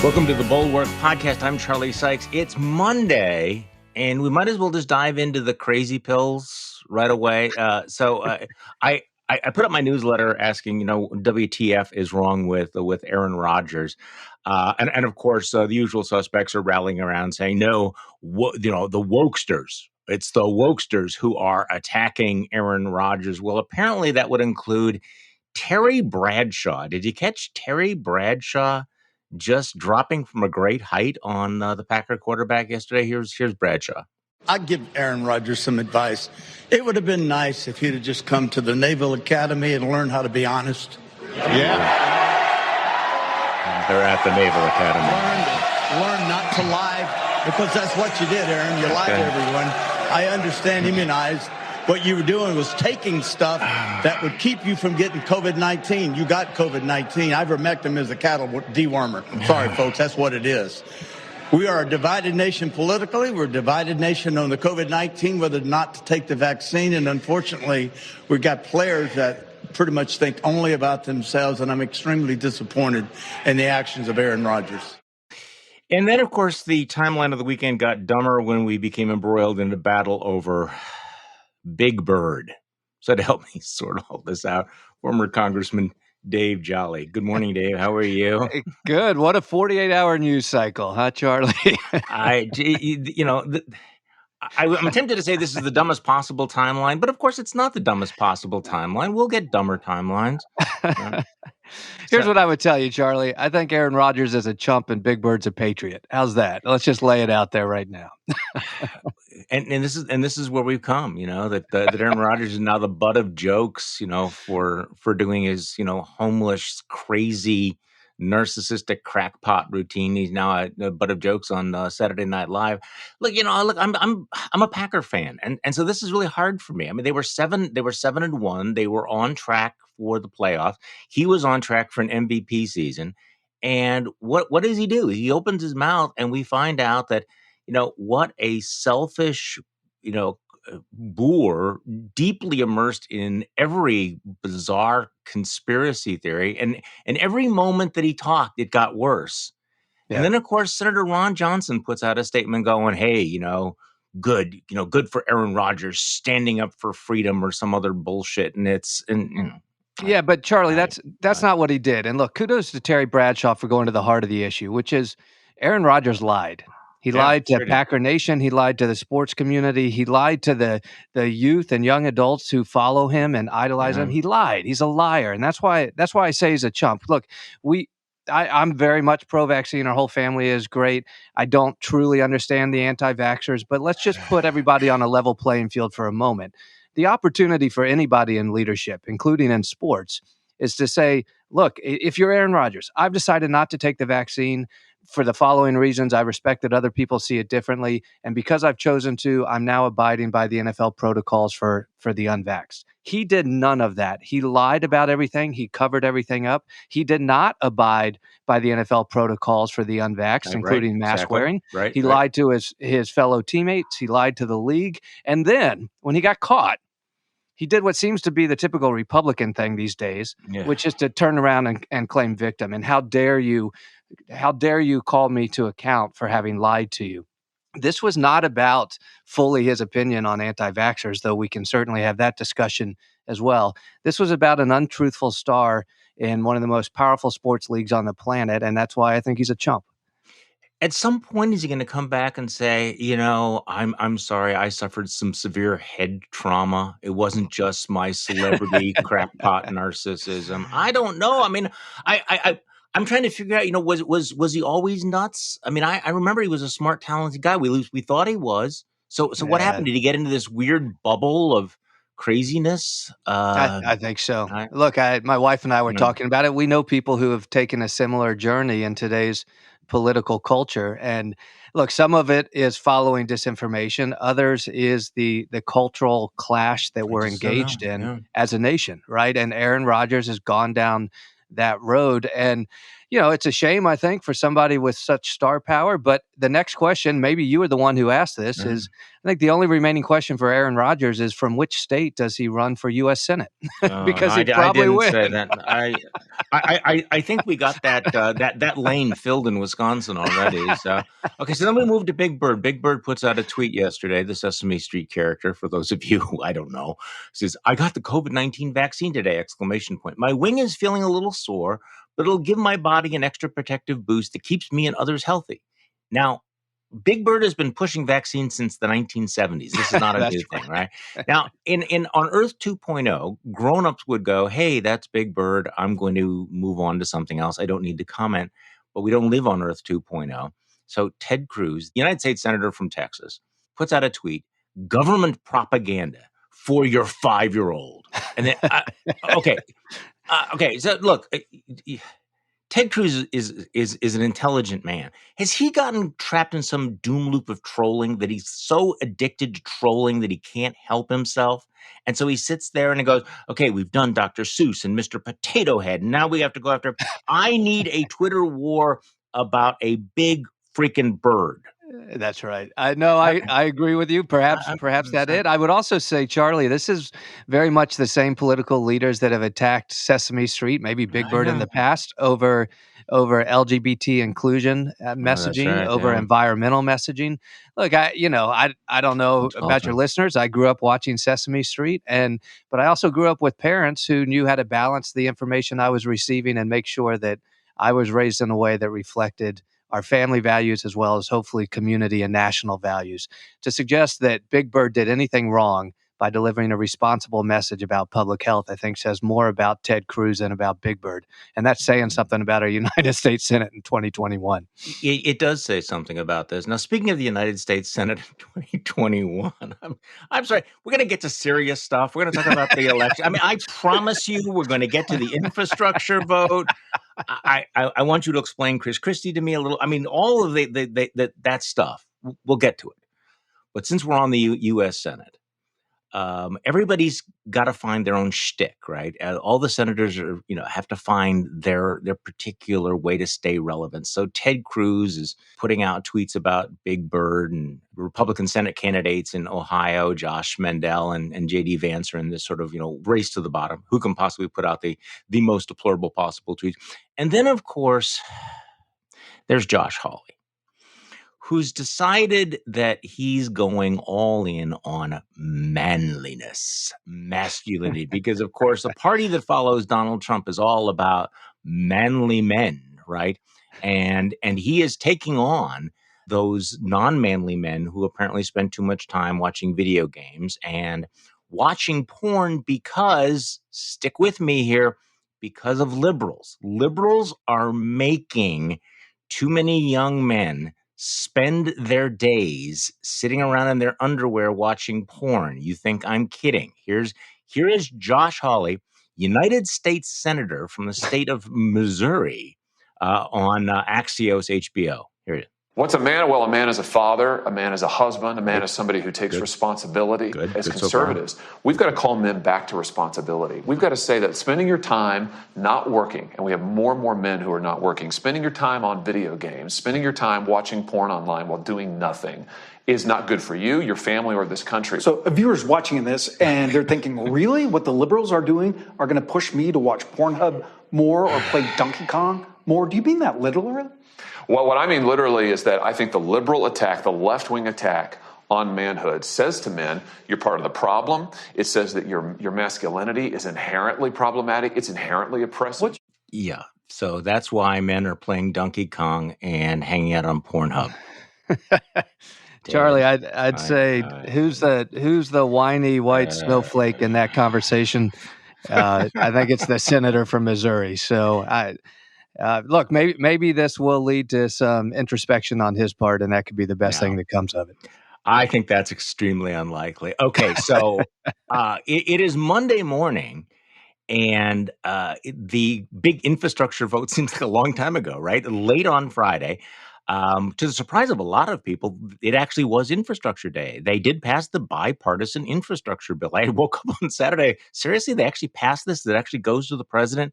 Welcome to the Bulwark podcast. I'm Charlie Sykes. It's Monday, and we might as well just dive into the crazy pills right away. I put up my newsletter asking, WTF is wrong with Aaron Rodgers, and of course the usual suspects are rallying around saying no, the wokesters. It's the wokesters who are attacking Aaron Rodgers. Well, apparently that would include Terry Bradshaw. Did you catch Terry Bradshaw just dropping from a great height on the Packer quarterback yesterday? Here's Bradshaw. I'd give Aaron Rodgers some advice. It would have been nice if he'd have just come to the Naval Academy and learned how to be honest. Yeah. They're at the Naval Academy. Learn not to lie, because that's what you did, Aaron. You lied to everyone. I understand, immunized. What you were doing was taking stuff that would keep you from getting COVID-19. You got COVID-19. Ivermectin is a cattle dewormer. Sorry, folks, that's what it is. We are a divided nation politically. We're a divided nation on the COVID-19, whether or not to take the vaccine. And unfortunately, we've got players that pretty much think only about themselves. And I'm extremely disappointed in the actions of Aaron Rodgers. And then, of course, the timeline of the weekend got dumber when we became embroiled in a battle over Big Bird. So to help me sort all this out, former Congressman Dave Jolly. Good morning, Dave. How are you? Good. What a 48-hour news cycle, huh, Charlie? I'm tempted to say this is the dumbest possible timeline, but of course it's not the dumbest possible timeline. We'll get dumber timelines. Here's what I would tell you, Charlie. I think Aaron Rodgers is a chump and Big Bird's a patriot. How's that? Let's just lay it out there right now. And this is where we've come, that Aaron Rodgers is now the butt of jokes, for doing his, homeless, crazy, narcissistic crackpot routine. He's now a butt of jokes on Saturday Night Live. Look, I'm a Packer fan, and so this is really hard for me. I mean, they were 7-1. They were on track for the playoffs. He was on track for an MVP season. And what does he do? He opens his mouth, and we find out that, what a selfish, boor, deeply immersed in every bizarre conspiracy theory. And every moment that he talked, it got worse. Yeah. And then, of course, Senator Ron Johnson puts out a statement going, hey, good for Aaron Rodgers standing up for freedom or some other bullshit. And yeah, but Charlie, that's not what he did. And look, kudos to Terry Bradshaw for going to the heart of the issue, which is Aaron Rodgers lied. He lied to Packer Nation. He lied to the sports community. He lied to the youth and young adults who follow him and idolize him. He lied. He's a liar, and that's why I say he's a chump. Look, I'm very much pro-vaccine. Our whole family is great. I don't truly understand the anti-vaxxers, but let's just put everybody on a level playing field for a moment. The opportunity for anybody in leadership, including in sports, is to say, look, if you're Aaron Rodgers, I've decided not to take the vaccine for the following reasons. I respect that other people see it differently. And because I've chosen to, I'm now abiding by the NFL protocols for the unvaxxed. He did none of that. He lied about everything. He covered everything up. He did not abide by the NFL protocols for the unvaxxed, including mask wearing. He lied to his fellow teammates. He lied to the league. And then when he got caught, he did what seems to be the typical Republican thing these days, which is to turn around and claim victim. And how dare you call me to account for having lied to you? This was not about fully his opinion on anti-vaxxers, though we can certainly have that discussion as well. This was about an untruthful star in one of the most powerful sports leagues on the planet, and that's why I think he's a chump. At some point, is he going to come back and say, I'm sorry, I suffered some severe head trauma. It wasn't just my celebrity crackpot narcissism. I don't know. I mean, I'm trying to figure out, was he always nuts? I mean, I remember he was a smart, talented guy. We thought he was. So what happened? Did he get into this weird bubble of craziness? I think so. Look, my wife and I were talking about it. We know people who have taken a similar journey in today's political culture. And look, some of it is following disinformation. Others is the cultural clash that we're engaged in as a nation, right? And Aaron Rodgers has gone down that road. And, it's a shame, I think, for somebody with such star power. But the next question, maybe you were the one who asked this, is I think the only remaining question for Aaron Rodgers is from which state does he run for U.S. Senate? Because he'd I probably didn't win. say that. I think we got that lane filled in Wisconsin already. So okay, so then we moved to Big Bird. Big Bird puts out a tweet yesterday. The Sesame Street character, for those of you who I don't know, says, "I got the COVID-19 vaccine today!" Exclamation point. My wing is feeling a little sore, but it'll give my body an extra protective boost that keeps me and others healthy. Now, Big Bird has been pushing vaccines since the 1970s. This is not a That's new thing, right? Now, in on Earth 2.0, grown-ups would go, "Hey, that's Big Bird. I'm going to move on to something else. I don't need to comment." But we don't live on Earth 2.0. So Ted Cruz, the United States Senator from Texas, puts out a tweet, "Government propaganda for your 5-year-old." And then, okay, okay. So look, Ted Cruz is an intelligent man. Has he gotten trapped in some doom loop of trolling that he's so addicted to trolling that he can't help himself? And so he sits there and he goes, "Okay, we've done Dr. Seuss and Mr. Potato Head, and now we have to go after. I need a Twitter war about a big freaking bird." That's right. I agree with you. Perhaps that it. I would also say, Charlie, this is very much the same political leaders that have attacked Sesame Street, maybe Big Bird in the past, over LGBT inclusion messaging, right, over yeah. environmental messaging. Look, I don't know about your listeners. I grew up watching Sesame Street, but I also grew up with parents who knew how to balance the information I was receiving and make sure that I was raised in a way that reflected our family values as well as hopefully community and national values. To suggest that Big Bird did anything wrong by delivering a responsible message about public health, I think says more about Ted Cruz than about Big Bird. And that's saying something about our United States Senate in 2021. It does say something about this. Now, speaking of the United States Senate in 2021, I'm sorry, we're going to get to serious stuff. We're going to talk about the election. I mean, I promise you we're going to get to the infrastructure vote. I want you to explain Christie to me a little. I mean, all of that stuff. We'll get to it. But since we're on the U.S. Senate, everybody's got to find their own shtick, right? All the senators have to find their particular way to stay relevant. So Ted Cruz is putting out tweets about Big Bird, and Republican Senate candidates in Ohio, Josh Mandel and J.D. Vance, are in this sort of race to the bottom. Who can possibly put out the most deplorable possible tweets? And then, of course, there's Josh Hawley, who's decided that he's going all in on manliness, masculinity, because, of course, the party that follows Donald Trump is all about manly men, right? And he is taking on those non-manly men who apparently spend too much time watching video games and watching porn because, stick with me here, because of liberals. Liberals are making too many young men spend their days sitting around in their underwear watching porn. You think I'm kidding? Here is Josh Hawley, United States Senator from the state of Missouri, on Axios HBO. Here it is. What's a man? Well, a man is a father, a man is a husband, a man is somebody who takes responsibility. As conservatives, we've got to call men back to responsibility. We've got to say that spending your time not working, and we have more and more men who are not working, spending your time on video games, spending your time watching porn online while doing nothing is not good for you, your family, or this country. So a viewer's watching this and they're thinking, really? What the liberals are doing are going to push me to watch Pornhub more or play Donkey Kong more? Do you mean that literally? Well, what I mean literally is that I think the liberal attack, the left-wing attack on manhood says to men, you're part of the problem. It says that your masculinity is inherently problematic. It's inherently oppressive. Yeah, so that's why men are playing Donkey Kong and hanging out on Pornhub. Charlie, I'd say who's the whiny white snowflake in that conversation? I think it's the senator from Missouri. So look, maybe this will lead to some introspection on his part, and that could be the best thing that comes of it. I think that's extremely unlikely. Okay, so it is Monday morning, and the big infrastructure vote seems like a long time ago, right? Late on Friday. To the surprise of a lot of people, it actually was Infrastructure Day. They did pass the bipartisan infrastructure bill. I woke up on Saturday. Seriously, they actually passed this? That actually goes to the president?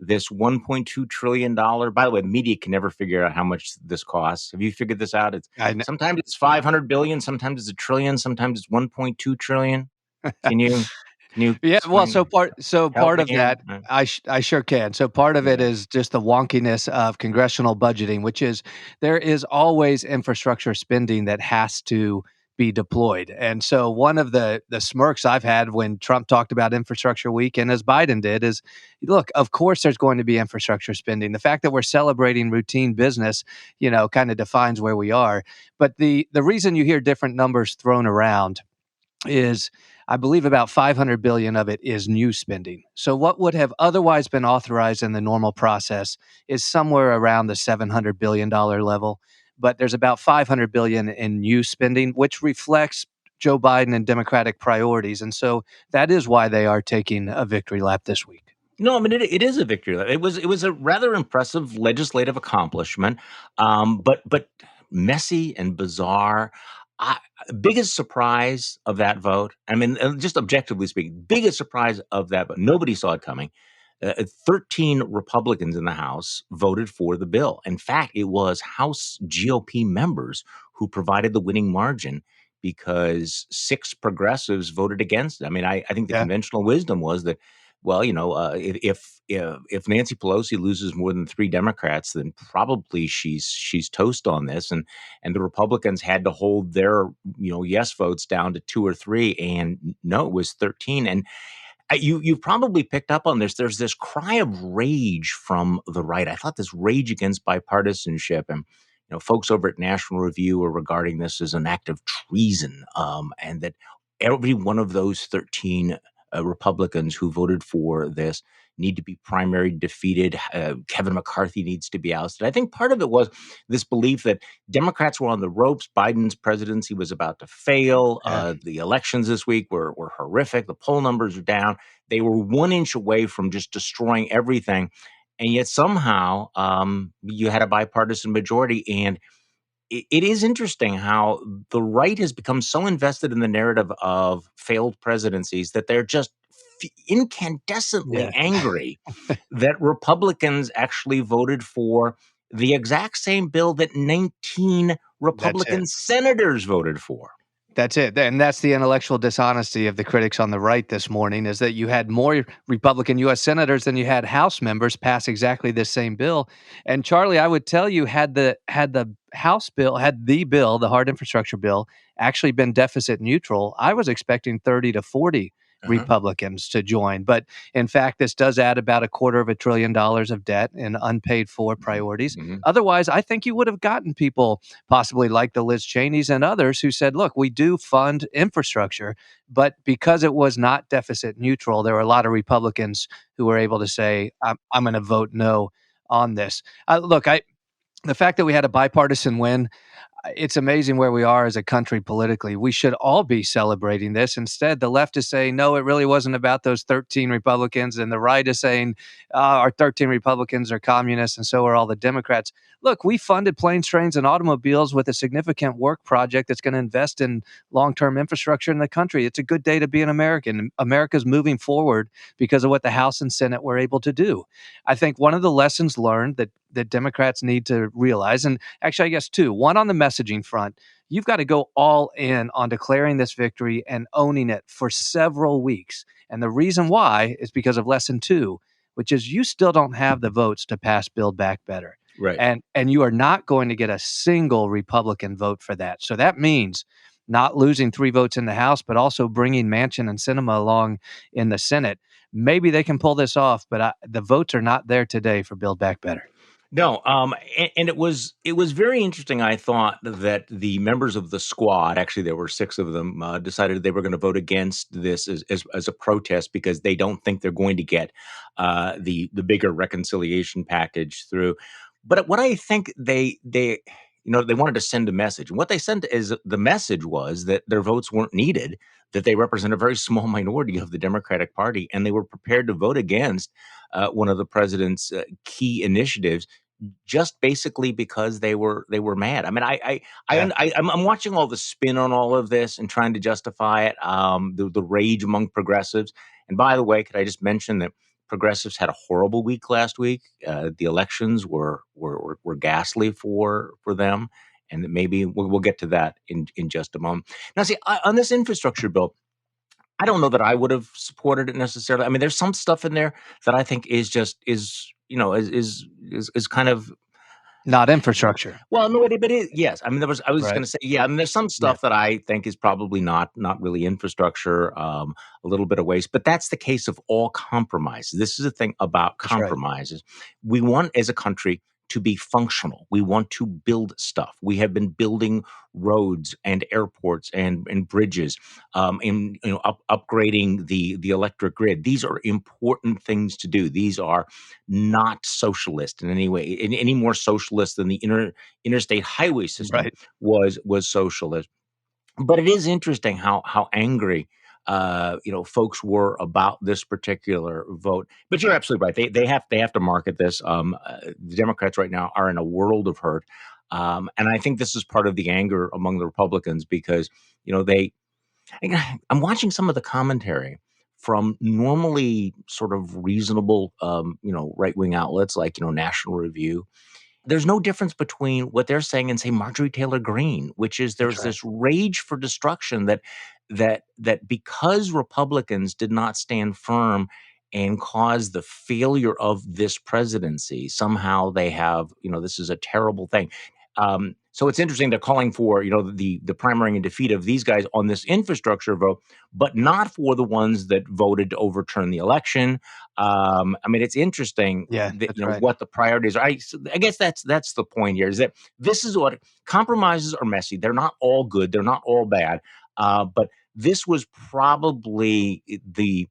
this $1.2 trillion. By the way, the media can never figure out how much this costs. Have you figured this out? Sometimes it's 500 billion, sometimes it's a trillion, sometimes it's 1.2 trillion. Can you Yeah, well, explain? part Me of here. that, I sure can. So part of it is just the wonkiness of congressional budgeting, which is there is always infrastructure spending that has to be deployed. And so one of the smirks I've had when Trump talked about infrastructure week and as Biden did is, look, of course there's going to be infrastructure spending. The fact that we're celebrating routine business, kind of defines where we are. But the reason you hear different numbers thrown around is I believe about 500 billion of it is new spending. So what would have otherwise been authorized in the normal process is somewhere around the $700 billion level. But there's about 500 billion in new spending, which reflects Joe Biden and Democratic priorities. And so that is why they are taking a victory lap this week. No, I mean it is a victory. It was a rather impressive legislative accomplishment, but messy and bizarre. I, Biggest surprise of that vote. I mean, just objectively speaking, biggest surprise of that vote. Nobody saw it coming. 13 Republicans in the House voted for the bill. In fact, it was House GOP members who provided the winning margin because 6 progressives voted against it. I mean, I think the Yeah. conventional wisdom was that, well, if Nancy Pelosi loses more than 3 Democrats, then probably she's toast on this, and the Republicans had to hold their yes votes down to 2 or 3, and no, it was 13. And you've probably picked up on this. There's this cry of rage from the right. I thought this rage against bipartisanship, and folks over at National Review are regarding this as an act of treason, and that every one of those 13 Republicans who voted for this need to be primary defeated. Kevin McCarthy needs to be ousted. I think part of it was this belief that Democrats were on the ropes. Biden's presidency was about to fail. Yeah. The elections this week were horrific. The poll numbers are down. They were 1 inch away from just destroying everything. And yet somehow you had a bipartisan majority. And it is interesting how the right has become so invested in the narrative of failed presidencies that they're just incandescently Yeah. angry that Republicans actually voted for the exact same bill that 19 That's it. Republican senators voted for. That's it. And that's the intellectual dishonesty of the critics on the right this morning is that you had more Republican U.S. senators than you had House members pass exactly this same bill. And Charlie, I would tell you, had the House bill, the hard infrastructure bill, actually been deficit neutral, I was expecting 30 to 40 Republicans to join. But in fact, this does add about $250 billion of debt and unpaid for priorities. Otherwise, I think you would have gotten people possibly like the Liz Cheneys and others who said, look, we do fund infrastructure, but because it was not deficit neutral, there were a lot of Republicans who were able to say, I'm going to vote no on this. The fact that we had a bipartisan win, it's amazing where we are as a country politically. We should all be celebrating this. Instead, the left is saying, no, it really wasn't about those 13 Republicans. And the right is saying, our 13 Republicans are communists and so are all the Democrats. Look, we funded planes, trains, and automobiles with a significant work project that's going to invest in long-term infrastructure in the country. It's a good day to be an American. America's moving forward because of what the House and Senate were able to do. I think one of the lessons learned that Democrats need to realize, and actually I guess two, one on the messaging front, you've got to go all in on declaring this victory and owning it for several weeks. And the reason why is because of lesson 2, which is you still don't have the votes to pass Build Back Better. Right. And you are not going to get a single Republican vote for that. So that means not losing 3 votes in the House, but also bringing Manchin and Sinema along in the Senate. Maybe they can pull this off, but the votes are not there today for Build Back Better. No, and it was very interesting. I thought that the members of the squad, actually there were 6 of them, decided they were going to vote against this as a protest because they don't think they're going to get the bigger reconciliation package through. But what I think they wanted to send a message, and what they sent is the message was that their votes weren't needed, that they represent a very small minority of the Democratic Party, and they were prepared to vote against one of the president's key initiatives just basically because they were mad. I mean, I'm watching all the spin on all of this and trying to justify it. The rage among progressives. And by the way, could I just mention that progressives had a horrible week last week. The elections were ghastly for them, and maybe we'll get to that in just a moment. Now, see, on this infrastructure bill, I don't know that I would have supported it necessarily. I mean, there's some stuff in there that I think is kind of not infrastructure. Well, no, but it yes. I mean, I was Right. going to say, yeah. I mean, there's some stuff that I think is probably not really infrastructure, a little bit of waste, but that's the case of all compromise. This is the thing about That's right. compromises. We want, as a country, to be functional. We want to build stuff. We have been building roads and airports and bridges, and upgrading the electric grid. These are important things to do. These are not socialist in any way, any more socialist than the interstate highway system Right. was socialist. But it is interesting how angry folks were about this particular vote. But you're absolutely right. They have to market this. The Democrats right now are in a world of hurt, and I think this is part of the anger among the Republicans because I'm watching some of the commentary from normally sort of reasonable, right wing outlets like National Review. There's no difference between what they're saying and say Marjorie Taylor Greene, which is there's right. this rage for destruction that because Republicans did not stand firm and cause the failure of this presidency, somehow they have, this is a terrible thing. So it's interesting they're calling for, the primary and defeat of these guys on this infrastructure vote, but not for the ones that voted to overturn the election. I mean, it's interesting Yeah, that, that's right. what the priorities are. I guess that's the point here, is that this is what compromises are messy. They're not all good. They're not all bad. But this was probably the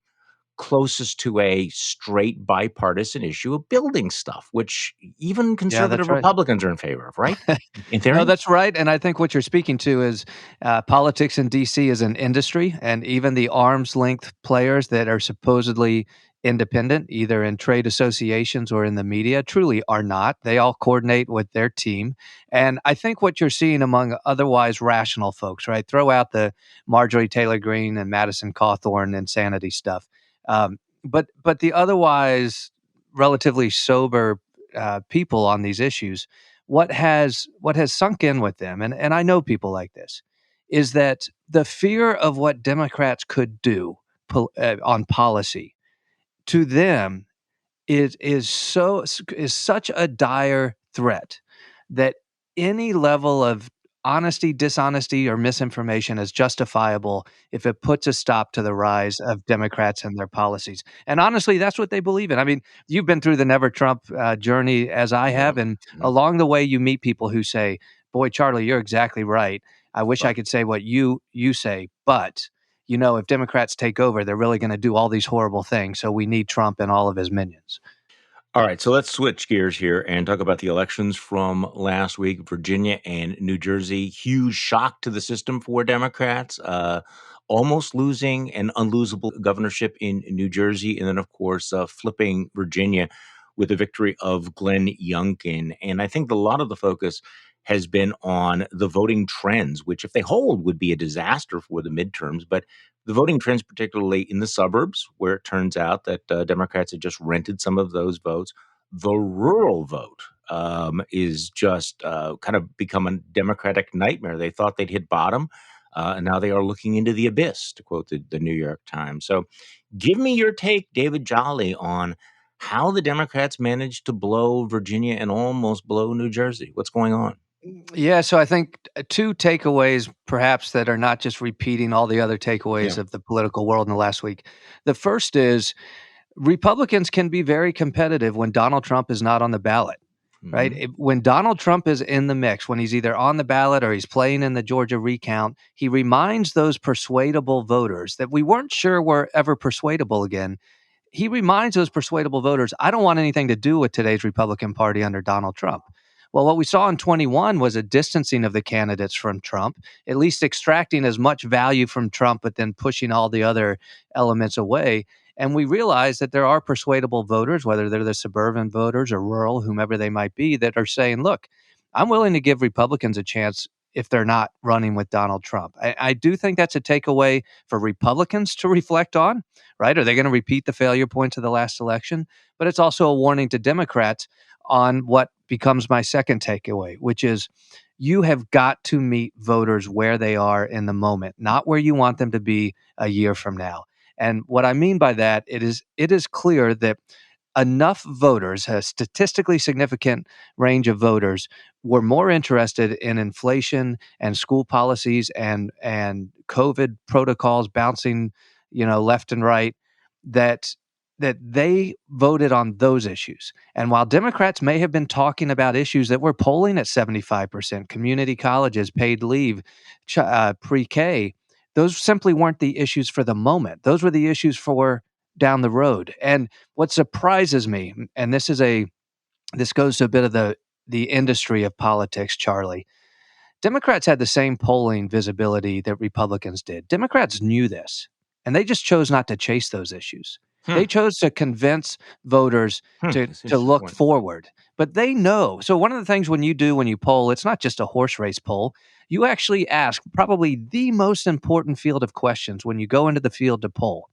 closest to a straight bipartisan issue of building stuff, which even conservative right. Republicans are in favor of, right? In theory? No, that's right. And I think what you're speaking to is politics in D.C. is an industry, and even the arm's length players that are supposedly independent, either in trade associations or in the media, truly are not. They all coordinate with their team. And I think what you're seeing among otherwise rational folks, right? Throw out the Marjorie Taylor Greene and Madison Cawthorn insanity stuff. But the otherwise relatively sober people on these issues, what has sunk in with them, and I know people like this, is that the fear of what Democrats could do on policy to them is such a dire threat that any level of honesty, dishonesty, or misinformation is justifiable if it puts a stop to the rise of Democrats and their policies. And honestly, that's what they believe in. I mean, you've been through the Never Trump journey as I have, and along the way, you meet people who say, "Boy, Charlie, you're exactly right. I wish I could say what you say, but." If Democrats take over, they're really going to do all these horrible things. So we need Trump and all of his minions. All right, so let's switch gears here and talk about the elections from last week. Virginia and New Jersey, huge shock to the system for Democrats, almost losing an unlosable governorship in New Jersey, and then, of course, flipping Virginia with the victory of Glenn Youngkin. And I think a lot of the focus has been on the voting trends, which, if they hold, would be a disaster for the midterms. But the voting trends, particularly in the suburbs, where it turns out that Democrats had just rented some of those votes. The rural vote is just kind of become a Democratic nightmare. They thought they'd hit bottom, and now they are looking into the abyss, to quote the New York Times. So give me your take, David Jolly, on how the Democrats managed to blow Virginia and almost blow New Jersey. What's going on? Yeah, so I think two takeaways, perhaps, that are not just repeating all the other takeaways of the political world in the last week. The first is Republicans can be very competitive when Donald Trump is not on the ballot, right? When Donald Trump is in the mix, when he's either on the ballot or he's playing in the Georgia recount, he reminds those persuadable voters that we weren't sure were ever persuadable again. He reminds those persuadable voters, I don't want anything to do with today's Republican Party under Donald Trump. Well, what we saw in 21 was a distancing of the candidates from Trump, at least extracting as much value from Trump, but then pushing all the other elements away. And we realized that there are persuadable voters, whether they're the suburban voters or rural, whomever they might be, that are saying, look, I'm willing to give Republicans a chance if they're not running with Donald Trump. I do think that's a takeaway for Republicans to reflect on, right? Are they going to repeat the failure points of the last election? But it's also a warning to Democrats on what becomes my second takeaway, which is you have got to meet voters where they are in the moment, not where you want them to be a year from now. And what I mean by that, it is clear that enough voters, a statistically significant range of voters, were more interested in inflation and school policies and COVID protocols bouncing, left and right, that they voted on those issues. And while Democrats may have been talking about issues that were polling at 75%, community colleges, paid leave, pre-K, those simply weren't the issues for the moment. Those were the issues for down the road. And what surprises me, and this goes to a bit of the industry of politics, Charlie. Democrats had the same polling visibility that Republicans did. Democrats knew this, and they just chose not to chase those issues. They chose to convince voters to look forward. But they know. So one of the things when you poll, it's not just a horse race poll. You actually ask probably the most important field of questions when you go into the field to poll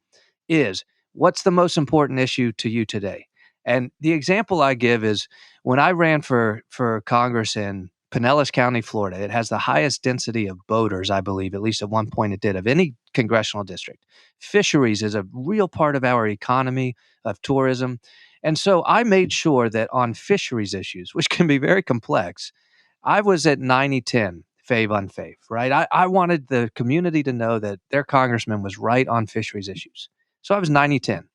is, what's the most important issue to you today? And the example I give is when I ran for Congress in Pinellas County, Florida. It has the highest density of boaters, I believe, at least at one point it did, of any congressional district. Fisheries is a real part of our economy, of tourism. And so I made sure that on fisheries issues, which can be very complex, I was at 90-10, fave, unfave, right? I wanted the community to know that their congressman was right on fisheries issues. So I was 90-10.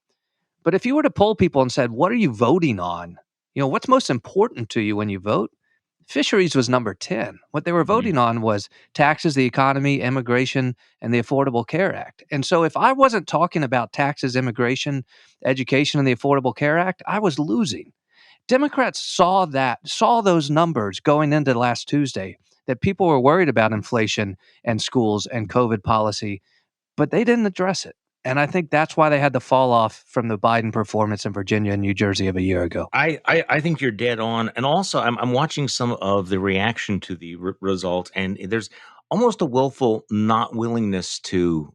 But if you were to poll people and said, what are you voting on? What's most important to you when you vote? Fisheries was number 10. What they were voting on was taxes, the economy, immigration, and the Affordable Care Act. And so if I wasn't talking about taxes, immigration, education, and the Affordable Care Act, I was losing. Democrats saw those numbers going into last Tuesday, that people were worried about inflation and schools and COVID policy, but they didn't address it. And I think that's why they had the fall off from the Biden performance in Virginia and New Jersey of a year ago. I think you're dead on. And also, I'm watching some of the reaction to the result, and there's almost a willful not willingness to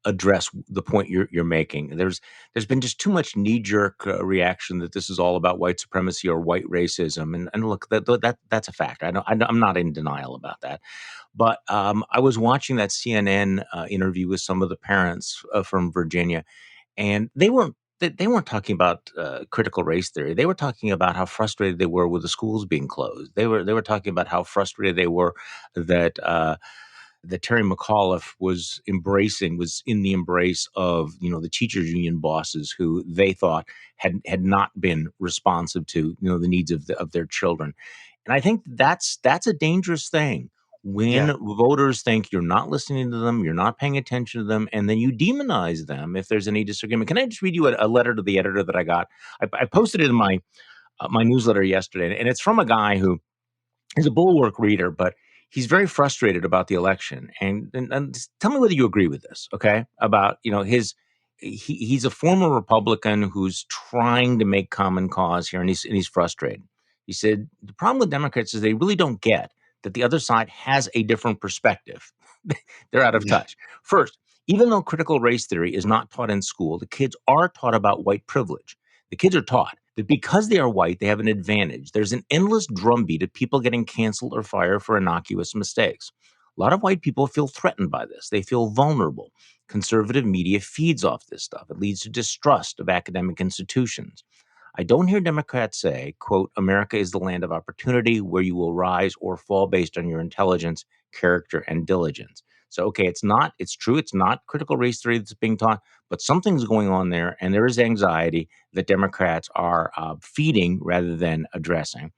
address the point you're making. There's been just too much knee-jerk reaction that this is all about white supremacy or white racism. And look, that's a fact. I'm not in denial about that. But I was watching that CNN interview with some of the parents from Virginia, and they weren't talking about critical race theory. They were talking about how frustrated they were with the schools being closed. They were talking about how frustrated they were that that Terry McAuliffe was in the embrace of the teachers union bosses who they thought had not been responsive to the needs of their children. And I think that's a dangerous thing. When voters think you're not listening to them, you're not paying attention to them, and then you demonize them if there's any disagreement. Can I just read you a letter to the editor that I got? I posted it in my newsletter yesterday, and it's from a guy who is a Bulwark reader, but he's very frustrated about the election. And just tell me whether you agree with this, okay? About he's a former Republican who's trying to make common cause here, and he's frustrated. He said the problem with Democrats is they really don't get that the other side has a different perspective. They're out of touch. First, even though critical race theory is not taught in school, the kids are taught about white privilege. The kids are taught that because they are white, they have an advantage. There's an endless drumbeat of people getting canceled or fired for innocuous mistakes. A lot of white people feel threatened by this. They feel vulnerable. Conservative media feeds off this stuff. It leads to distrust of academic institutions. I don't hear Democrats say, quote, America is the land of opportunity where you will rise or fall based on your intelligence, character, and diligence. So, okay, it's true, it's not critical race theory that's being taught, but something's going on there, and there is anxiety that Democrats are feeding rather than addressing.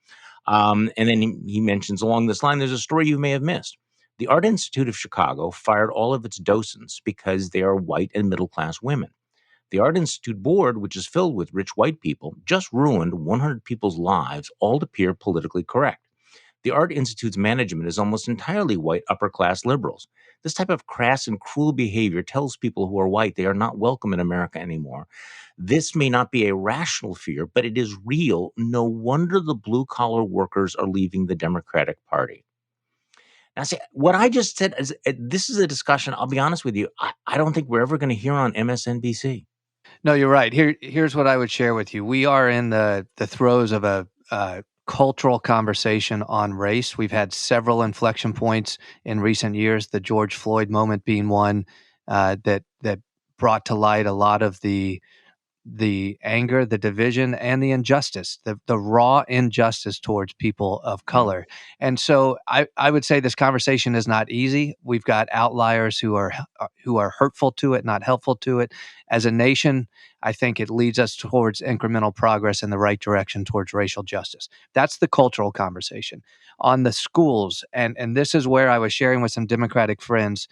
And then he mentions along this line, there's a story you may have missed. The Art Institute of Chicago fired all of its docents because they are white and middle-class women. The Art Institute board, which is filled with rich white people, just ruined 100 people's lives, all to appear politically correct. The Art Institute's management is almost entirely white upper-class liberals. This type of crass and cruel behavior tells people who are white they are not welcome in America anymore. This may not be a rational fear, but it is real. No wonder the blue-collar workers are leaving the Democratic Party. And I say, what I just said is this is a discussion. I'll be honest with you. I don't think we're ever going to hear on MSNBC. No, you're right. Here's what I would share with you. We are in the throes of a cultural conversation on race. We've had several inflection points in recent years. The George Floyd moment being one that brought to light a lot of the anger, the division, and the injustice, the raw injustice towards people of color. And so I would say this conversation is not easy. We've got outliers who are hurtful to it, not helpful to it. As a nation, I think it leads us towards incremental progress in the right direction towards racial justice. That's the cultural conversation. On the schools, and this is where I was sharing with some Democratic friends,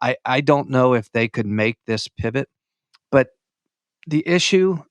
I don't know if they could make this pivot, but the issue,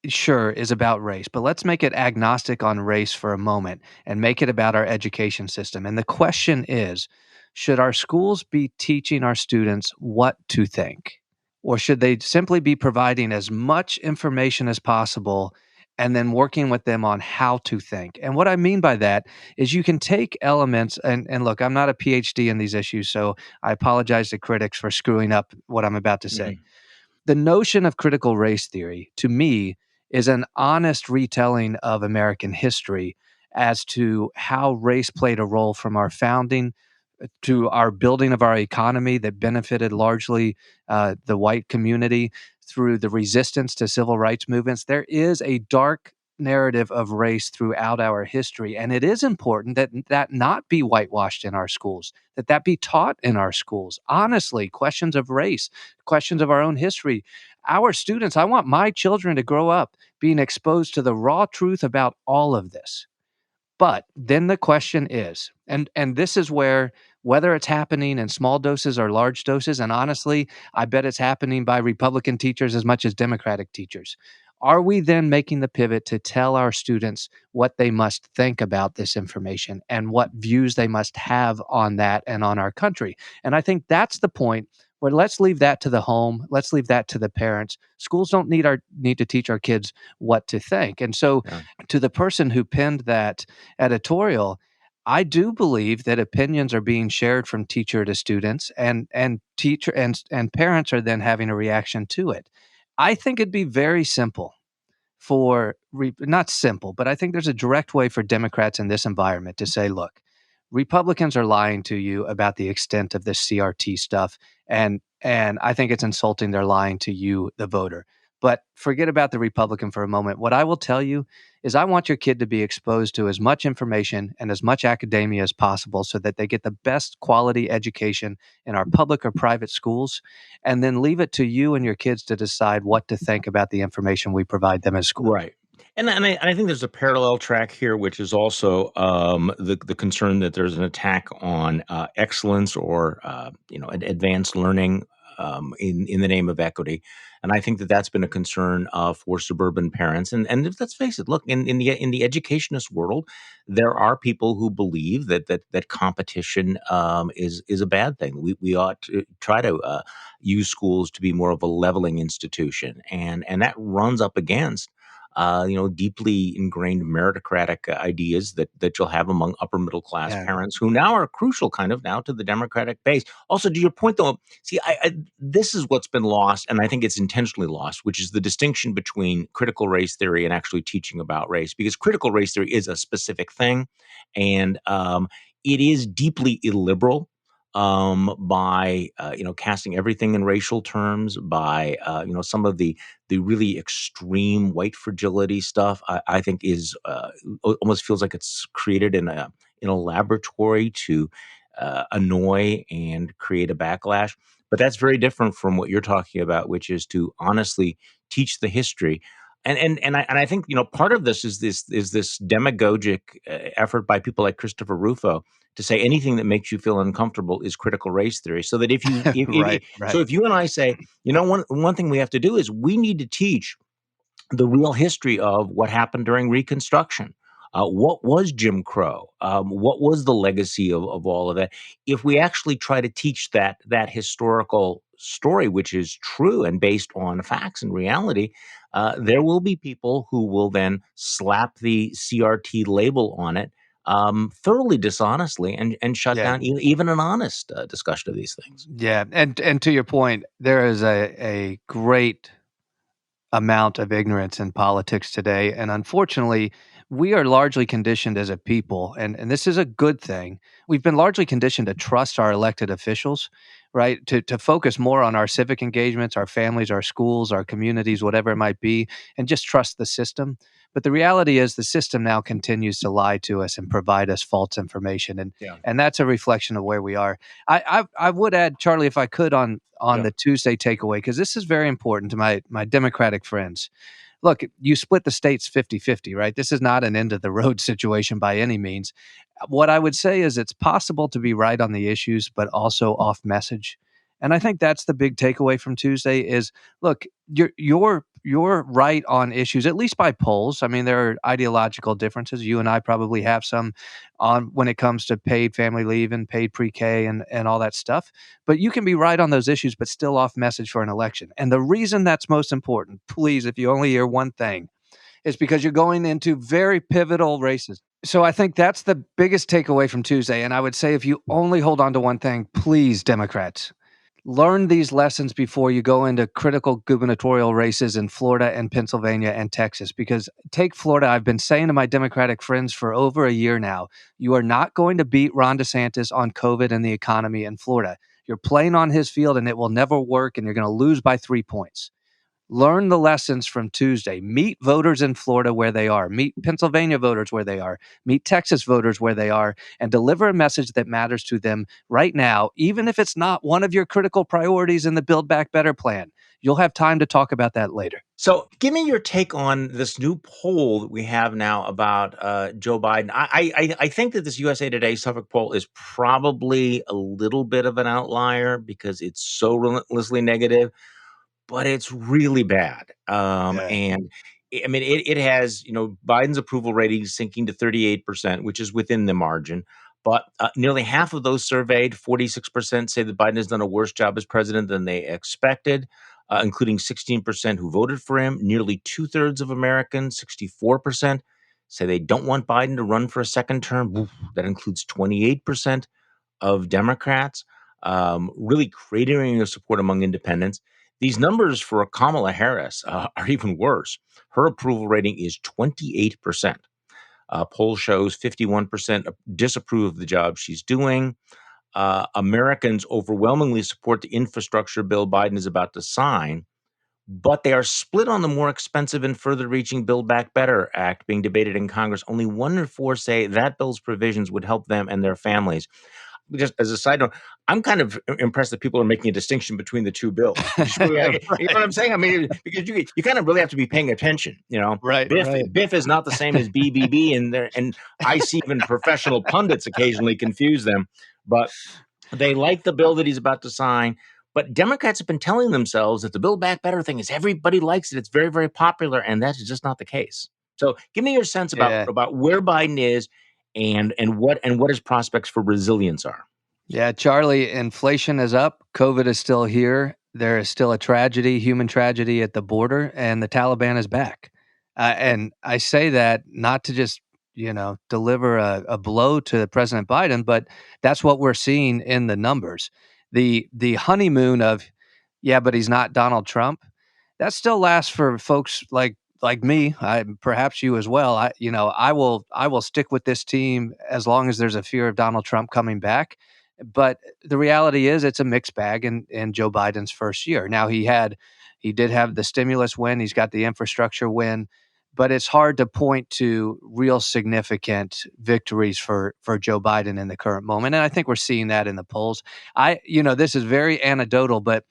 sure, is about race, but let's make it agnostic on race for a moment and make it about our education system. And the question is, should our schools be teaching our students what to think? Or should they simply be providing as much information as possible and then working with them on how to think? And what I mean by that is you can take elements, and look, I'm not a PhD in these issues, so I apologize to critics for screwing up what I'm about to say. The notion of critical race theory, to me, is an honest retelling of American history as to how race played a role from our founding to our building of our economy that benefited largely the white community through the resistance to civil rights movements. There is a dark narrative of race throughout our history, and it is important that that not be whitewashed in our schools, that that be taught in our schools. Honestly, questions of race, questions of our own history. Our students, I want my children to grow up being exposed to the raw truth about all of this. But then the question is, and this is where, whether it's happening in small doses or large doses, and honestly, I bet it's happening by Republican teachers as much as Democratic teachers. Are we then making the pivot to tell our students what they must think about this information and what views they must have on that and on our country? And I think that's the point where let's leave that to the home. Let's leave that to the parents. Schools don't need to teach our kids what to think. And so to the person who penned that editorial, I do believe that opinions are being shared from teacher to students, and teacher and parents are then having a reaction to it. I think it'd be very simple not simple, but I think there's a direct way for Democrats in this environment to say, look, Republicans are lying to you about the extent of this CRT stuff, and I think it's insulting they're lying to you, the voter. But forget about the Republican for a moment. What I will tell you is I want your kid to be exposed to as much information and as much academia as possible so that they get the best quality education in our public or private schools, and then leave it to you and your kids to decide what to think about the information we provide them at school. Right. And I think there's a parallel track here, which is also the concern that there's an attack on excellence or advanced learning in the name of equity. And I think that that's been a concern for suburban parents. And let's face it, look, in the educationist world, there are people who believe that competition is a bad thing. We ought to try to use schools to be more of a leveling institution, and that runs up against deeply ingrained meritocratic ideas that you'll have among upper middle class parents who now are crucial kind of now to the Democratic base. Also, to your point, though, see, this is what's been lost, and I think it's intentionally lost, which is the distinction between critical race theory and actually teaching about race, because critical race theory is a specific thing, and it is deeply illiberal. By casting everything in racial terms, by some of the really extreme white fragility stuff, I think is almost feels like it's created in a laboratory to annoy and create a backlash. But that's very different from what you're talking about, which is to honestly teach the history. And I think part of this is this demagogic effort by people like Christopher Rufo to say anything that makes you feel uncomfortable is critical race theory. So that if you and I say, one thing we have to do is we need to teach the real history of what happened during Reconstruction. What was Jim Crow? What was the legacy of all of that? If we actually try to teach that historical story, which is true and based on facts and reality, there will be people who will then slap the CRT label on it thoroughly dishonestly and shut down even an honest discussion of these things. Yeah, and to your point, there is a great amount of ignorance in politics today, and unfortunately, we are largely conditioned as a people, and this is a good thing. We've been largely conditioned to trust our elected officials, right? To focus more on our civic engagements, our families, our schools, our communities, whatever it might be, and just trust the system. But the reality is the system now continues to lie to us and provide us false information, and that's a reflection of where we are. I would add, Charlie, if I could, on the Tuesday takeaway, because this is very important to my Democratic friends. Look, you split the states 50-50, right? This is not an end of the road situation by any means. What I would say is it's possible to be right on the issues, but also off message. And I think that's the big takeaway from Tuesday is, look, you're right on issues, at least by polls. I mean, there are ideological differences. You and I probably have some on when it comes to paid family leave and paid pre-K and all that stuff. But you can be right on those issues, but still off message for an election. And the reason that's most important, please, if you only hear one thing, is because you're going into very pivotal races. So I think that's the biggest takeaway from Tuesday. And I would say if you only hold on to one thing, please, Democrats, learn these lessons before you go into critical gubernatorial races in Florida and Pennsylvania and Texas. Because take Florida, I've been saying to my Democratic friends for over a year now, you are not going to beat Ron DeSantis on COVID and the economy in Florida. You're playing on his field and it will never work, and you're going to lose by 3 points. Learn the lessons from Tuesday. Meet voters in Florida where they are. Meet Pennsylvania voters where they are. Meet Texas voters where they are, and deliver a message that matters to them right now, even if it's not one of your critical priorities in the Build Back Better plan. You'll have time to talk about that later. So give me your take on this new poll that we have now about Joe Biden. I think that this USA Today Suffolk poll is probably a little bit of an outlier because it's so relentlessly negative, but it's really bad. And I mean, it has, Biden's approval rating sinking to 38%, which is within the margin. But nearly half of those surveyed, 46%, say that Biden has done a worse job as president than they expected, including 16% who voted for him. Nearly two-thirds of Americans, 64%, say they don't want Biden to run for a second term. Oof, that includes 28% of Democrats, really cratering their support among independents. These numbers for Kamala Harris are even worse. Her approval rating is 28%. Poll shows 51% disapprove of the job she's doing. Americans overwhelmingly support the infrastructure bill Biden is about to sign, but they are split on the more expensive and further-reaching Build Back Better Act being debated in Congress. Only 1 in 4 say that bill's provisions would help them and their families. Just as a side note, I'm kind of impressed that people are making a distinction between the two bills. You know what I'm saying? I mean, because you kind of really have to be paying attention. Right. Biff is not the same as BBB, and I see even professional pundits occasionally confuse them. But they like the bill that he's about to sign. But Democrats have been telling themselves that the Build Back Better thing is everybody likes it. It's very, very popular, and that's just not the case. So give me your sense about where Biden is and what his prospects for resilience are. Yeah, Charlie, inflation is up. COVID is still here. There is still a tragedy, human tragedy at the border, and the Taliban is back. And I say that not to just, deliver a blow to President Biden, but that's what we're seeing in the numbers. The honeymoon of, yeah, but he's not Donald Trump. That still lasts for folks like me, perhaps you as well. I will stick with this team as long as there's a fear of Donald Trump coming back. But the reality is it's a mixed bag in Joe Biden's first year. Now he did have the stimulus win, he's got the infrastructure win, but it's hard to point to real significant victories for Joe Biden in the current moment. And I think we're seeing that in the polls. This is very anecdotal, but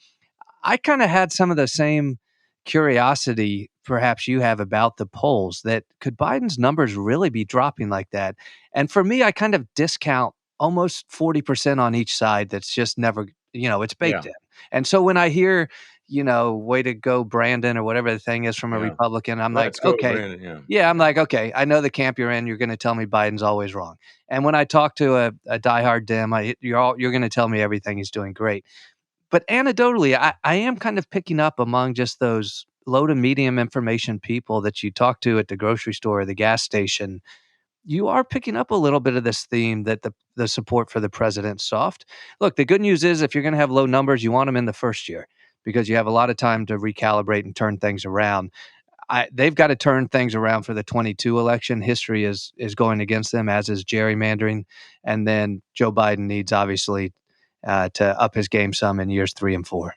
I kind of had some of the same curiosity perhaps you have about the polls, that could Biden's numbers really be dropping like that? And for me, I kind of discount almost 40% on each side. That's just never, it's baked in. And so when I hear, way to go, Brandon, or whatever the thing is from a Republican, I'm like, okay, Brandon, I'm like, okay, I know the camp you're in. You're going to tell me Biden's always wrong. And when I talk to a diehard Dem, you're going to tell me everything he's doing great. But anecdotally, I am kind of picking up among just those low to medium information people that you talk to at the grocery store or the gas station, you are picking up a little bit of this theme that the support for the president's soft. Look, the good news is if you're going to have low numbers, you want them in the first year because you have a lot of time to recalibrate and turn things around. They've got to turn things around for the 22 election. History is going against them, as is gerrymandering. And then Joe Biden needs, obviously, to up his game some in years 3 and 4.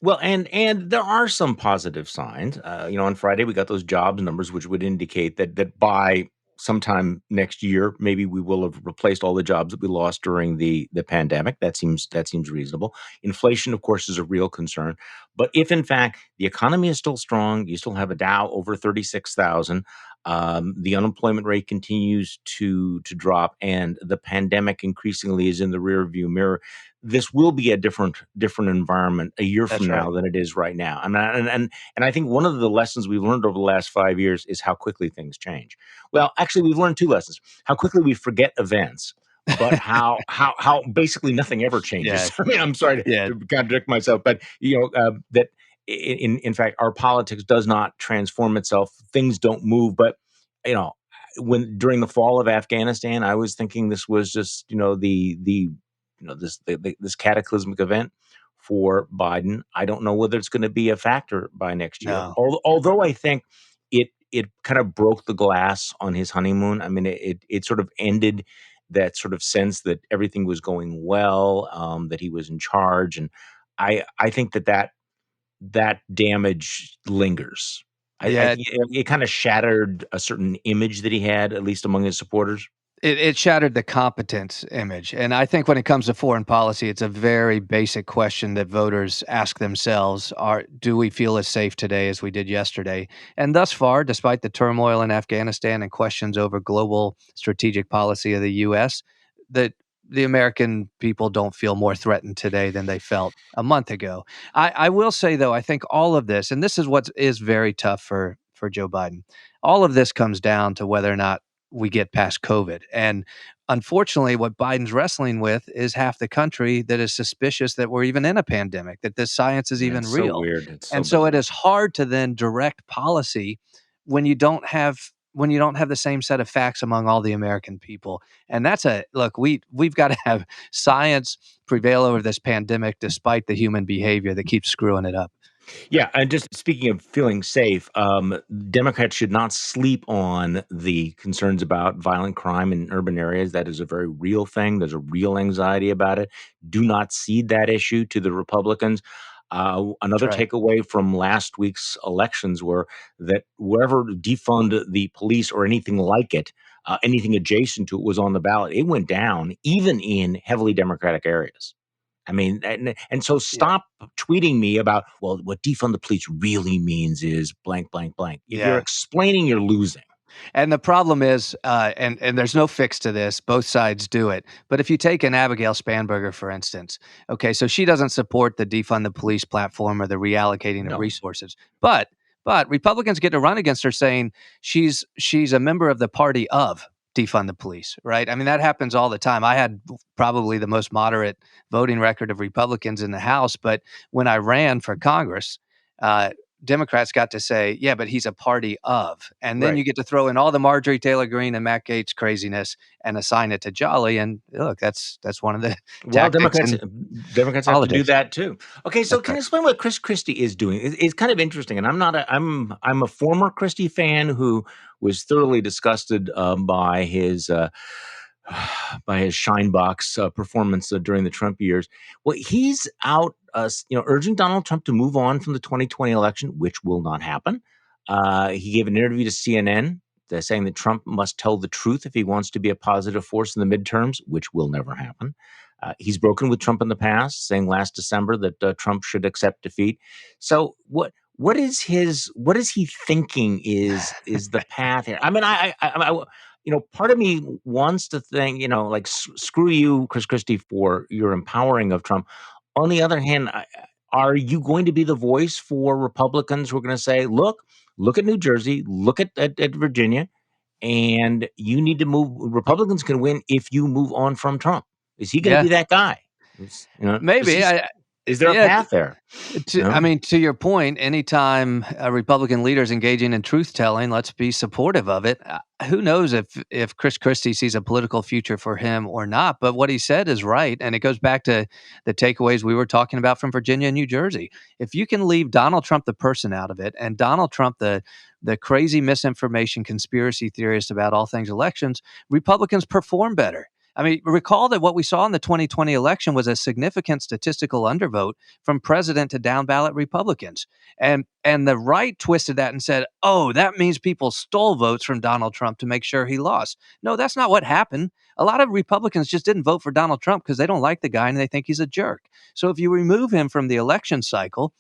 Well, and there are some positive signs. On Friday we got those jobs numbers, which would indicate that by sometime next year, maybe we will have replaced all the jobs that we lost during the pandemic. That seems reasonable. Inflation, of course, is a real concern. But if in fact the economy is still strong, you still have a Dow over 36,000. The unemployment rate continues to drop, and the pandemic increasingly is in the rearview mirror. This will be a different environment a year from now than it is right now. And I think one of the lessons we've learned over the last 5 years is how quickly things change. Well, actually, we've learned two lessons: how quickly we forget events, but how basically nothing ever changes. I mean, I'm sorry to contradict myself, but that in fact our politics does not transform itself. Things don't move, but when during the fall of Afghanistan, I was thinking this was just this cataclysmic event for Biden. I don't know whether it's going to be a factor by next year. No. Although I think it kind of broke the glass on his honeymoon. I mean, it sort of ended that sort of sense that everything was going well, that he was in charge, and I think that damage lingers. It kind of shattered a certain image that he had, at least among his supporters. It shattered the competence image. And I think when it comes to foreign policy, it's a very basic question that voters ask themselves. Do we feel as safe today as we did yesterday? And thus far, despite the turmoil in Afghanistan and questions over global strategic policy of the U.S., the American people don't feel more threatened today than they felt a month ago. I will say, though, I think all of this, and this is what is very tough for Joe Biden, all of this comes down to whether or not we get past COVID. And unfortunately, what Biden's wrestling with is half the country that is suspicious that we're even in a pandemic, that this science is even real. So weird. It's and so it is hard to then direct policy when you don't have the same set of facts among all the American people. And that's we've got to have science prevail over this pandemic despite the human behavior that keeps screwing it up. Yeah, and just speaking of feeling safe, Democrats should not sleep on the concerns about violent crime in urban areas. That is a very real thing. There's a real anxiety about it. Do not cede that issue to the Republicans. Another takeaway from last week's elections were that wherever defund the police or anything like it, anything adjacent to it was on the ballot, it went down, even in heavily Democratic areas. I mean, and so stop tweeting me about, well, what defund the police really means is blank, blank, blank. If you're explaining, you're losing. And the problem is, and there's no fix to this, both sides do it. But if you take an Abigail Spanberger, for instance, okay, so she doesn't support the defund the police platform or the reallocating of resources. But Republicans get to run against her saying she's a member of the party of defund the police, right? I mean, that happens all the time. I had probably the most moderate voting record of Republicans in the House, but when I ran for Congress, Democrats got to say, yeah, but he's a party of. And then you get to throw in all the Marjorie Taylor Greene and Matt Gaetz craziness and assign it to Jolly. And look, that's one of the Democrats have to do that too. Okay, so can you explain what Christie is doing? It's kind of interesting, and I'm a former Christie fan who was thoroughly disgusted by his Shinebox performance during the Trump years. Well, he's out, urging Donald Trump to move on from the 2020 election, which will not happen. He gave an interview to CNN saying that Trump must tell the truth if he wants to be a positive force in the midterms, which will never happen. He's broken with Trump in the past, saying last December that Trump should accept defeat. So what is he thinking is the path here? I mean, I part of me wants to think, like, screw you, Chris Christie, for your empowering of Trump. On the other hand, are you going to be the voice for Republicans who are going to say, look at New Jersey, look at Virginia, and you need to move? Republicans can win if you move on from Trump. Is he going to be that guy? Maybe. Is there a path there? I mean, to your point, anytime a Republican leader is engaging in truth-telling, let's be supportive of it. Who knows if Chris Christie sees a political future for him or not, but what he said is right, and it goes back to the takeaways we were talking about from Virginia and New Jersey. If you can leave Donald Trump, the person, out of it, and Donald Trump, the crazy misinformation conspiracy theorist about all things elections, Republicans perform better. I mean, recall that what we saw in the 2020 election was a significant statistical undervote from president to down ballot Republicans. And the right twisted that and said, oh, that means people stole votes from Donald Trump to make sure he lost. No, that's not what happened. A lot of Republicans just didn't vote for Donald Trump because they don't like the guy and they think he's a jerk. So if you remove him from the election cycle,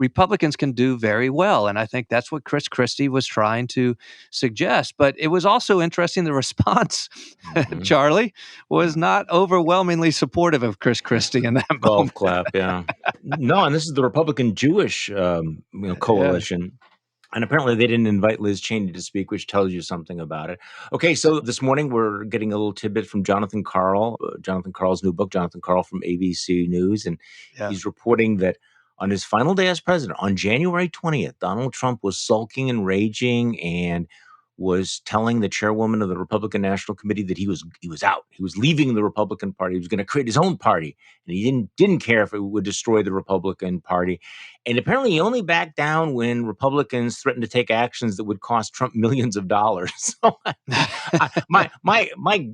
Republicans can do very well. And I think that's what Chris Christie was trying to suggest. But it was also interesting, the response, Charlie, was not overwhelmingly supportive of Chris Christie in that moment. Golf clap, yeah. No, and this is the Republican Jewish coalition. Yeah. And apparently they didn't invite Liz Cheney to speak, which tells you something about it. Okay, so this morning we're getting a little tidbit from Jonathan Karl, Jonathan Karl's new book, Jonathan Karl from ABC News. And he's reporting that on his final day as president, on January 20th, Donald Trump was sulking and raging and was telling the chairwoman of the Republican National Committee that he was out. He was leaving the Republican Party. He was going to create his own party, and he didn't care if it would destroy the Republican Party. And apparently, he only backed down when Republicans threatened to take actions that would cost Trump millions of dollars. So, my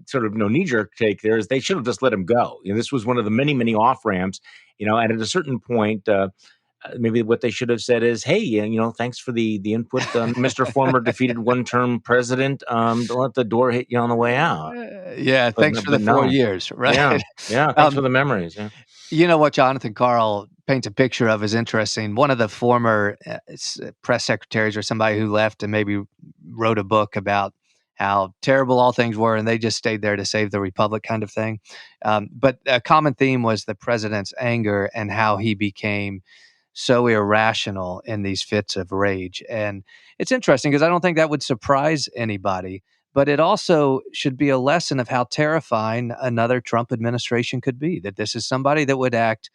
sort of knee-jerk take there is they should have just let him go. This was one of the many off ramps. And at a certain point. Maybe what they should have said is, hey, thanks for the input, Mr. Former defeated one-term president. Don't let the door hit you on the way out. Thanks for the 4 years, right? Yeah, thanks for the memories. Yeah. You know what Jonathan Karl paints a picture of is interesting. One of the former press secretaries or somebody who left and maybe wrote a book about how terrible all things were, and they just stayed there to save the republic kind of thing. But a common theme was the president's anger and how he became so irrational in these fits of rage. And it's interesting because I don't think that would surprise anybody, but it also should be a lesson of how terrifying another Trump administration could be, that this is somebody that would act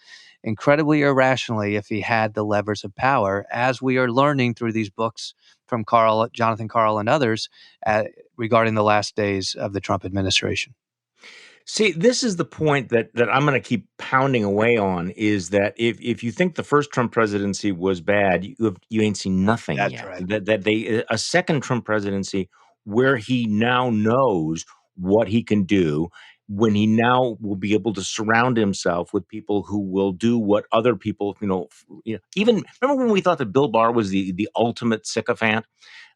incredibly irrationally if he had the levers of power, as we are learning through these books from Jonathan Karl and others regarding the last days of the Trump administration. See, this is the point that I'm going to keep pounding away on, is that if you think the first Trump presidency was bad, you ain't seen nothing That's yet. Right. A second Trump presidency where he now knows what he can do, when he now will be able to surround himself with people who will do what other people, even remember when we thought that Bill Barr was the ultimate sycophant?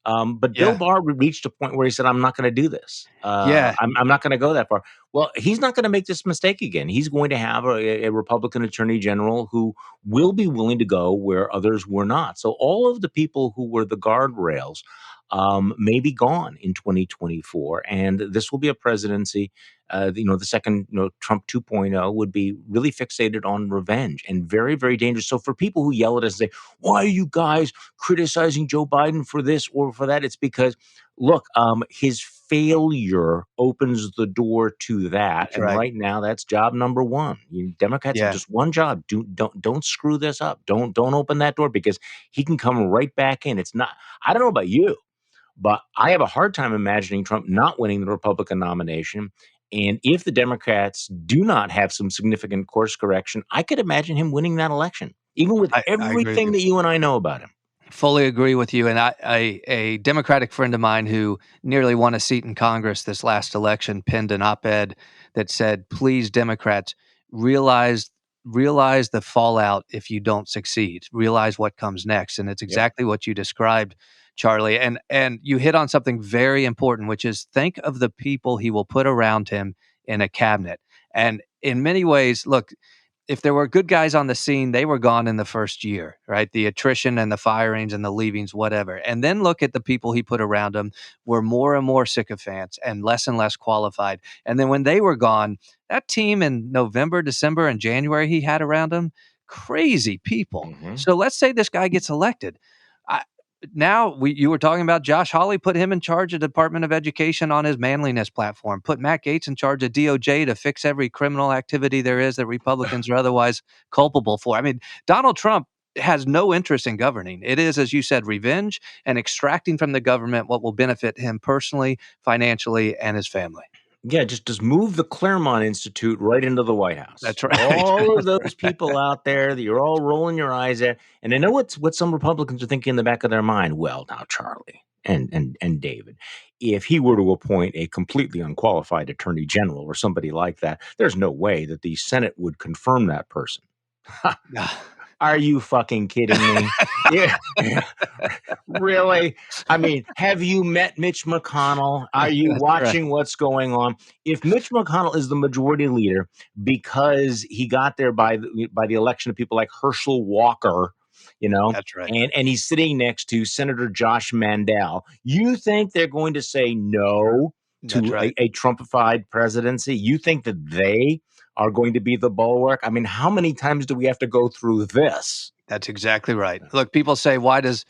But Bill Barr reached a point where he said, I'm not going to do this. I'm not going to go that far. Well, he's not going to make this mistake again. He's going to have a Republican attorney general who will be willing to go where others were not. So all of the people who were the guardrails may be gone in 2024. And this will be a presidency. The second Trump 2.0 would be really fixated on revenge and very, very dangerous. So for people who yell at us and say, why are you guys criticizing Joe Biden for this or for that? It's because, look, his failure opens the door to that. That's right. Right now, that's job number one. Democrats have just one job. Don't screw this up. Don't open that door, because he can come right back in. It's not, I don't know about you, but I have a hard time imagining Trump not winning the Republican nomination. And if the Democrats do not have some significant course correction, I could imagine him winning that election, even with everything that you and I know about him. Fully agree with you. And a Democratic friend of mine who nearly won a seat in Congress this last election penned an op-ed that said, please, Democrats, realize the fallout if you don't succeed. Realize what comes next. And it's exactly what you described, Charlie. And you hit on something very important, which is think of the people he will put around him in a cabinet. And in many ways, look, if there were good guys on the scene, they were gone in the first year, right? The attrition and the firings and the leavings, whatever. And then look at the people he put around him were more and more sycophants and less qualified. And then when they were gone, that team in November, December, and January he had around him, crazy people. Mm-hmm. So let's say this guy gets elected. now you were talking about Josh Hawley, put him in charge of the Department of Education on his manliness platform, put Matt Gaetz in charge of DOJ to fix every criminal activity there is that Republicans are otherwise culpable for. I mean, Donald Trump has no interest in governing. It is, as you said, revenge and extracting from the government what will benefit him personally, financially, and his family. Yeah, just move the Claremont Institute right into the White House. That's right. All of those people out there that you're all rolling your eyes at. And I know what some Republicans are thinking in the back of their mind. Well, now, Charlie and David, if he were to appoint a completely unqualified attorney general or somebody like that, there's no way that the Senate would confirm that person. Are you fucking kidding me? Yeah. Really? I mean, have you met Mitch McConnell? Are you watching what's going on? If Mitch McConnell is the majority leader because he got there by the election of people like Herschel Walker, That's right. And he's sitting next to Senator Josh Mandel, you think they're going to say no to a Trumpified presidency? You think that they are going to be the bulwark? I mean, how many times do we have to go through this? That's exactly right. Look, people say, why does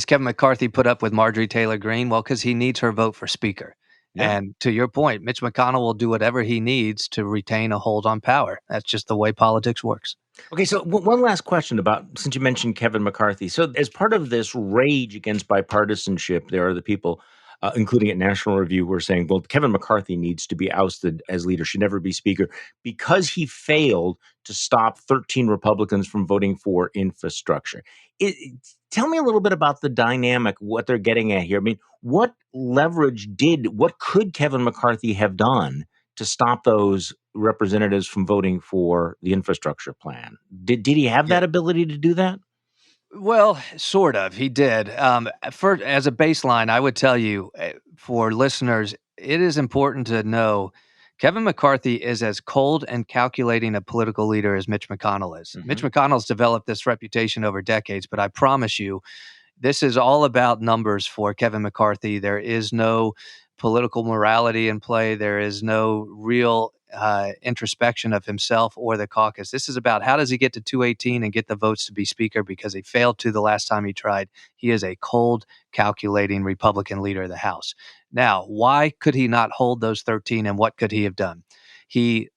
Kevin McCarthy put up with Marjorie Taylor Greene? Well, because he needs her vote for speaker. Yeah. And to your point, Mitch McConnell will do whatever he needs to retain a hold on power. That's just the way politics works. Okay, so one last question since you mentioned Kevin McCarthy. So as part of this rage against bipartisanship, there are the people, including at National Review, who are saying, well, Kevin McCarthy needs to be ousted as leader, should never be speaker, because he failed to stop 13 Republicans from voting for infrastructure. Tell me a little bit about the dynamic, what they're getting at here. I mean, what could Kevin McCarthy have done to stop those representatives from voting for the infrastructure plan? Did he have that ability to do that? Well, sort of. He did. As a baseline, I would tell you, for listeners, it is important to know Kevin McCarthy is as cold and calculating a political leader as Mitch McConnell is. Mm-hmm. Mitch McConnell's developed this reputation over decades, but I promise you, this is all about numbers for Kevin McCarthy. There is no political morality in play. There is no real introspection of himself or the caucus. This is about how does he get to 218 and get the votes to be speaker, because he failed to the last time he tried. He is a cold, calculating Republican leader of the House. Now, why could he not hold those 13, and what could he have done? He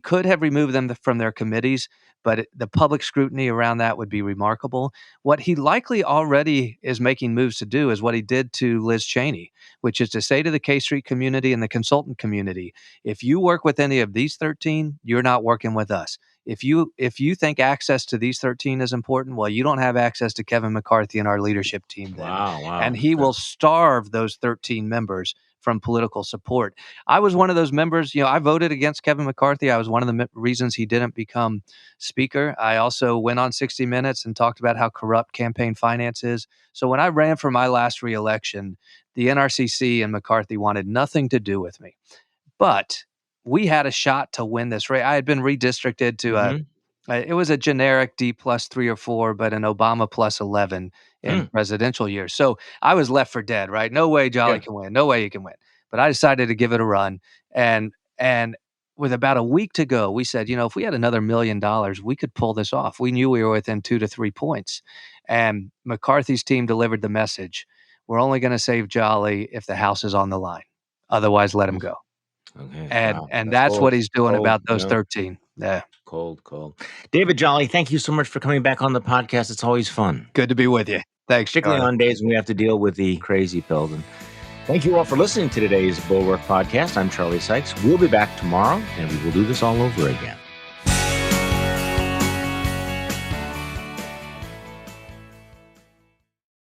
could have removed them from their committees, but the public scrutiny around that would be remarkable. What he likely already is making moves to do is what he did to Liz Cheney, which is to say to the K Street community and the consultant community, if you work with any of these 13, you're not working with us. If you think access to these 13 is important, well, you don't have access to Kevin McCarthy and our leadership team then. Wow. And he will starve those 13 members from political support. I was one of those members. I voted against Kevin McCarthy. I was one of the reasons he didn't become speaker. I also went on 60 Minutes and talked about how corrupt campaign finance is. So when I ran for my last reelection, the NRCC and McCarthy wanted nothing to do with me. But we had a shot to win this race. I had been redistricted to it was a generic D plus 3 or 4, but an Obama plus 11 in presidential years. So I was left for dead, right? No way Jolly can win. No way he can win. But I decided to give it a run. And with about a week to go, we said, if we had another $1 million, we could pull this off. We knew we were within 2 to 3 points. And McCarthy's team delivered the message. We're only going to save Jolly if the House is on the line. Otherwise, let him go. Okay. And that's cold, what he's doing about those 13. Yeah. Cold. David Jolly, thank you so much for coming back on the podcast. It's always fun. Good to be with you. Thanks, particularly on days when we have to deal with the crazy pills. And thank you all for listening to today's Bulwark podcast. I'm Charlie Sykes. We'll be back tomorrow, and we will do this all over again.